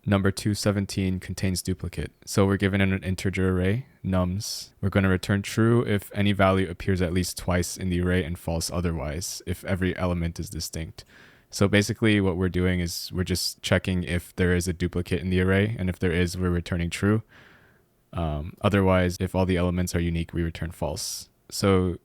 Number 217 contains duplicate. So we're given an integer array, nums. We're going to return true if any value appears at least twice in the array and false otherwise if every element is distinct. So basically what we're doing is we're just checking if there is a duplicate in the array, and if there is, we're returning true. Otherwise, if all the elements are unique, we return false. So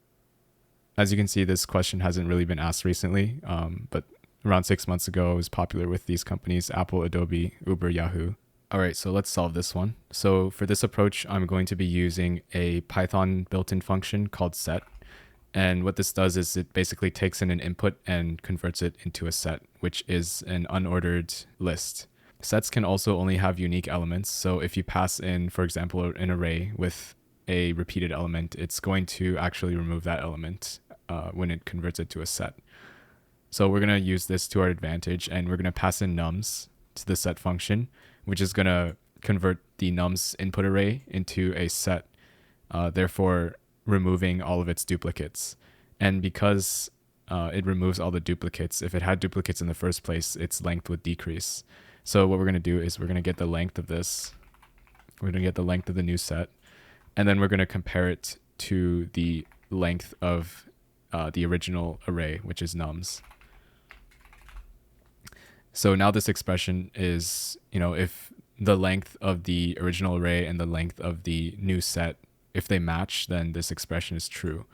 as you can see, this question hasn't really been asked recently, but around 6 months ago, it was popular with these companies, Apple, Adobe, Uber, Yahoo. All right, so let's solve this one. So for this approach, I'm going to be using a Python built-in function called set. And what this does is it basically takes in an input and converts it into a set, which is an unordered list. Sets can also only have unique elements. So if you pass in, for example, an array with a repeated element, it's going to actually remove that element when it converts it to a set. So we're going to use this to our advantage, and we're going to pass in nums to the set function, which is going to convert the nums input array into a set, therefore removing all of its duplicates. And because it removes all the duplicates, if it had duplicates in the first place, its length would decrease. So what we're going to do is we're going to get the length of this. We're going to get the length of the new set, and then we're going to compare it to the length of the original array, which is nums. So now this expression is, if the length of the original array and the length of the new set, if they match, then this expression is true.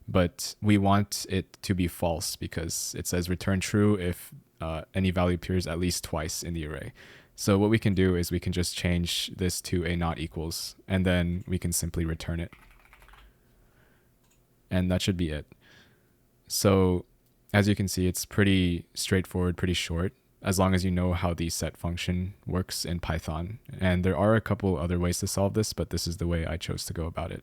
But we want it to be false because it says return true if any value appears at least twice in the array. So what we can do is we can just change this to a not equals, and then we can simply return it. And that should be it. So as you can see, it's pretty straightforward, pretty short, as long as you know how the set function works in Python. And there are a couple other ways to solve this, but this is the way I chose to go about it.